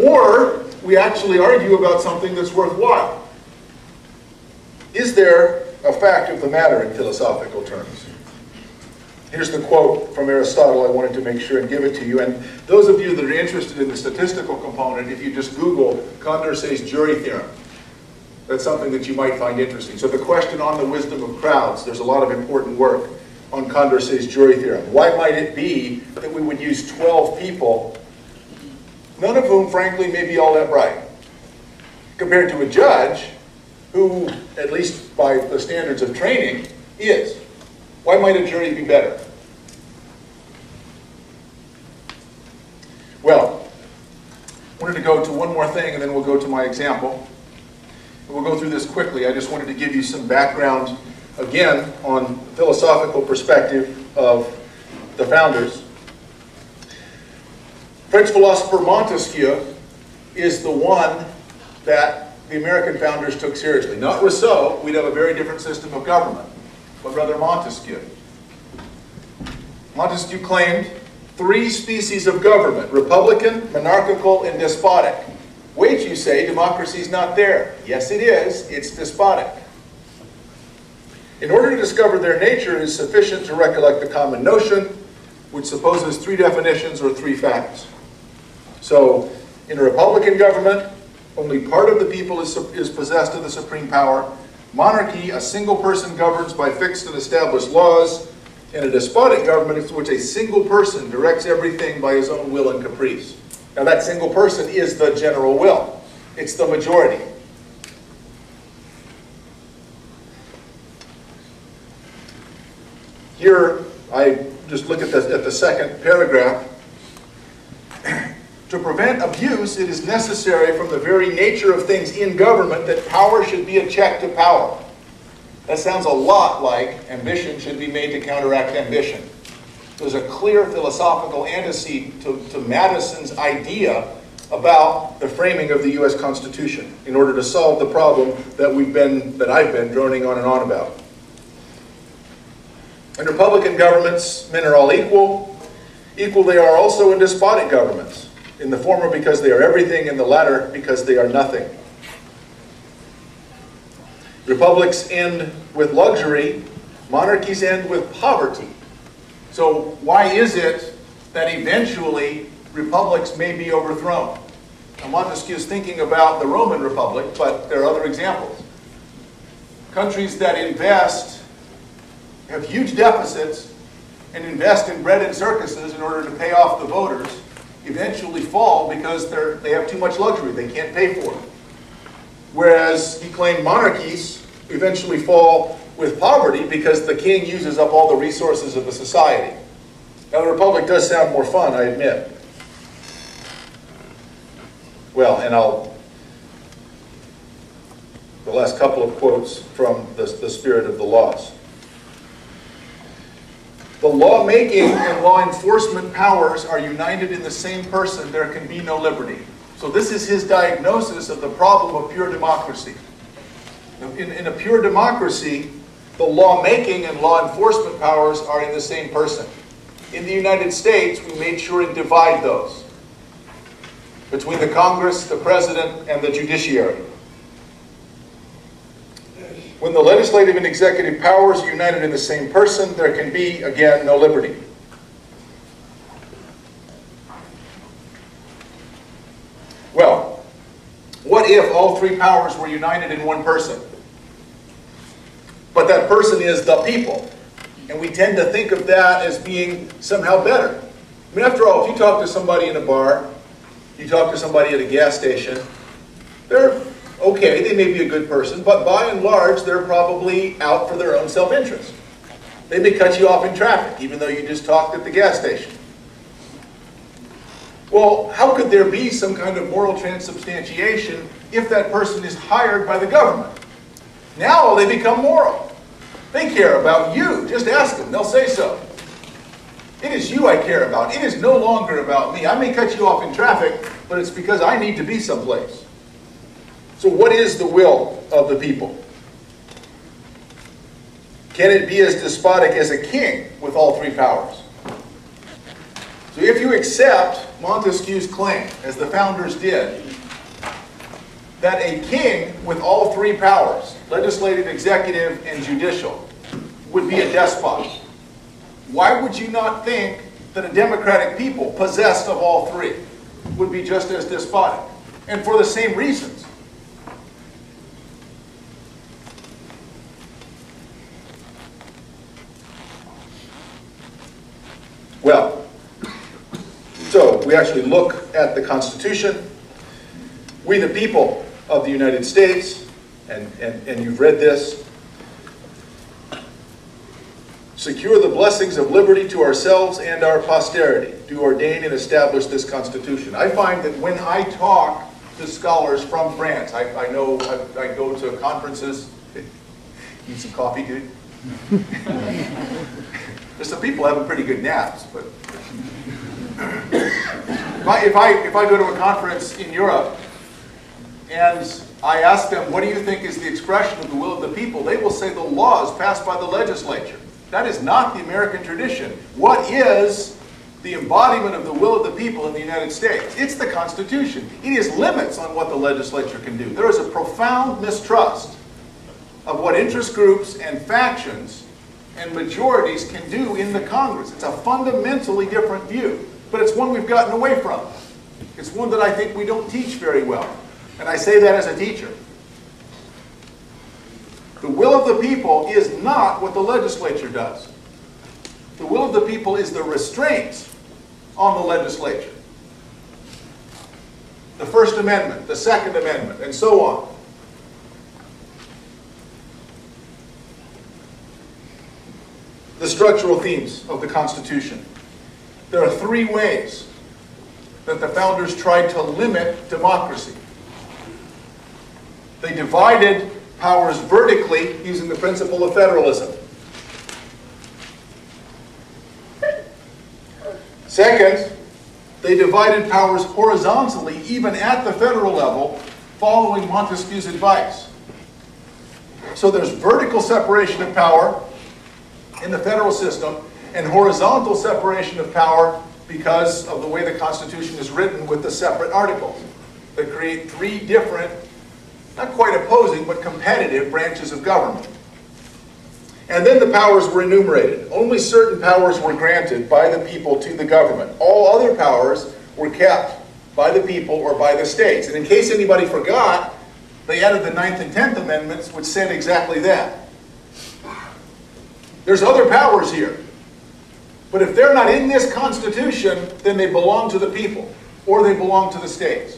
Or we actually argue about something that's worthwhile. Is there a fact of the matter in philosophical terms? Here's the quote from Aristotle. I wanted to make sure and give it to you. And those of you that are interested in the statistical component, if you just Google Condorcet's jury theorem, that's something that you might find interesting. So the question on the wisdom of crowds, there's a lot of important work on Condorcet's jury theorem. Why might it be that we would use 12 people, none of whom, frankly, may be all that bright, compared to a judge who, at least by the standards of training, is? Why might a jury be better? Well, I wanted to go to one more thing, and then we'll go to my example. We'll go through this quickly. I just wanted to give you some background, again, on philosophical perspective of the founders. French philosopher Montesquieu is the one that the American founders took seriously. Not Rousseau, we'd have a very different system of government, but rather Montesquieu. Montesquieu claimed 3 species of government: republican, monarchical, and despotic. Wait, you say, democracy's not there. Yes, it is. It's despotic. In order to discover their nature, it is sufficient to recollect the common notion, which supposes 3 definitions or 3 facts. So, in a republican government, only part of the people is possessed of the supreme power. Monarchy, a single person governs by fixed and established laws. In a despotic government, in which a single person directs everything by his own will and caprice. Now that single person is the general will. It's the majority. Here, I just look at the second paragraph. To prevent abuse, it is necessary from the very nature of things in government that power should be a check to power. That sounds a lot like ambition should be made to counteract ambition. There's a clear philosophical antecedent to Madison's idea about the framing of the U.S. Constitution in order to solve the problem that I've been droning on and on about. In republican governments, men are all equal. Equal they are also in despotic governments. In the former because they are everything, in the latter because they are nothing. Republics end with luxury, monarchies end with poverty. So why is it that eventually republics may be overthrown? Now Montesquieu is thinking about the Roman Republic, but there are other examples. Countries that invest, have huge deficits, and invest in bread and circuses in order to pay off the voters, eventually fall because they have too much luxury. They can't pay for it. Whereas he claimed monarchies eventually fall with poverty because the king uses up all the resources of the society. Now the republic does sound more fun, I admit. Well, and the last couple of quotes from the spirit of the laws. The lawmaking and law enforcement powers are united in the same person. There can be no liberty. So this is his diagnosis of the problem of pure democracy. In a pure democracy, the lawmaking and law enforcement powers are in the same person. In the United States, we made sure to divide those between the Congress, the President, and the judiciary. When the legislative and executive powers are united in the same person, there can be, again, no liberty. Well, what if all 3 powers were united in one person? But that person is the people. And we tend to think of that as being somehow better. I mean, after all, if you talk to somebody in a bar, you talk to somebody at a gas station, they're okay, they may be a good person, but by and large, they're probably out for their own self-interest. They may cut you off in traffic, even though you just talked at the gas station. Well, how could there be some kind of moral transubstantiation if that person is hired by the government? Now they become moral. They care about you. Just ask them. They'll say so. It is you I care about. It is no longer about me. I may cut you off in traffic, but it's because I need to be someplace. So what is the will of the people? Can it be as despotic as a king with all 3 powers? So if you accept Montesquieu's claim, as the founders did, that a king with all three powers, legislative, executive, and judicial, would be a despot, why would you not think that a democratic people possessed of all three would be just as despotic? And for the same reasons. Well, so we actually look at the Constitution. We the people of the United States, and you've read this, secure the blessings of liberty to ourselves and our posterity, do ordain and establish this Constitution. I find that when I talk to scholars from France, I know I go to conferences. Need some coffee, dude? There's some people having pretty good naps, but if I go to a conference in Europe and I ask them, what do you think is the expression of the will of the people? They will say the laws passed by the legislature. That is not the American tradition. What is the embodiment of the will of the people in the United States? It's the Constitution. It is limits on what the legislature can do. There is a profound mistrust of what interest groups and factions and majorities can do in the Congress. It's a fundamentally different view, but it's one we've gotten away from. It's one that I think we don't teach very well, and I say that as a teacher. The will of the people is not what the legislature does. The will of the people is the restraints on the legislature. The First Amendment, the Second Amendment, and so on. The structural themes of the Constitution. There are three ways that the founders tried to limit democracy. They divided powers vertically using the principle of federalism. Second, they divided powers horizontally, even at the federal level, following Montesquieu's advice. So there's vertical separation of power in the federal system, and horizontal separation of power because of the way the Constitution is written with the separate articles that create three different, not quite opposing, but competitive branches of government. And then the powers were enumerated. Only certain powers were granted by the people to the government. All other powers were kept by the people or by the states. And in case anybody forgot, they added the 9th and 10th Amendments, which said exactly that. There's other powers here. But if they're not in this Constitution, then they belong to the people, or they belong to the states.